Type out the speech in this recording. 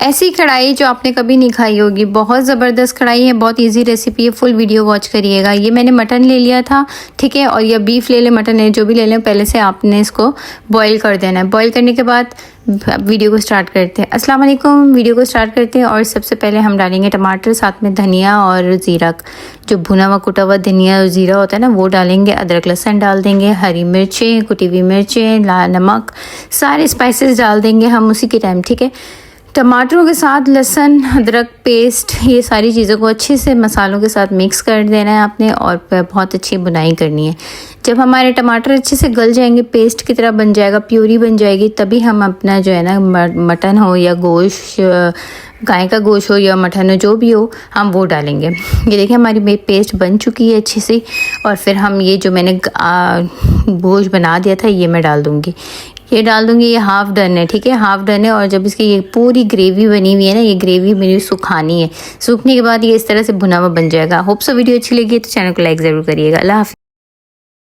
ऐसी कढ़ाई जो आपने कभी नहीं खाई होगी, बहुत ज़बरदस्त कढ़ाई है, बहुत इजी रेसिपी है, फुल वीडियो वॉच करिएगा। ये मैंने मटन ले लिया था, ठीक है, और या बीफ ले लें, मटन ले, जो भी ले लें, पहले से आपने इसको बॉईल कर देना है। बॉईल करने के बाद वीडियो को स्टार्ट करते हैं। अस्सलाम वालेकुम, वीडियो को स्टार्ट करते हैं। और सबसे पहले हम डालेंगे टमाटर, साथ में धनिया और ज़ीरा, जो भुना हुआ कुटा हुआ धनिया और ज़ीरा होता है ना, वो डालेंगे। अदरक लहसुन डाल देंगे, हरी मिर्चें, कुटी हुई मिर्चें, लाल नमक, सारे स्पाइसेस डाल देंगे हम उसी के टाइम, ठीक है। टमाटरों के साथ लहसुन अदरक पेस्ट, ये सारी चीज़ों को अच्छे से मसालों के साथ मिक्स कर देना है आपने, और बहुत अच्छी बुनाई करनी है। जब हमारे टमाटर अच्छे से गल जाएंगे, पेस्ट की तरह बन जाएगा, प्यूरी बन जाएगी, तभी हम अपना जो है ना मटन हो या गोश्त, गाय का गोश्त हो या मटन हो, जो भी हो, हम वो डालेंगे। ये देखिए हमारी पेस्ट बन चुकी है अच्छी सी। और फिर हम ये जो मैंने गोश्त बना दिया था, ये मैं डाल दूँगी, ये डाल दूंगी। ये हाफ़ डन है, ठीक है, हाफ़ डन है। और जब इसकी ये पूरी ग्रेवी बनी हुई है ना, ये ग्रेवी मेरी सुखानी है। सूखने के बाद ये इस तरह से भुना हुआ बन जाएगा। होप सो वीडियो अच्छी लगी तो चैनल को लाइक ज़रूर करिएगा। अल्लाह हाफ़िज़।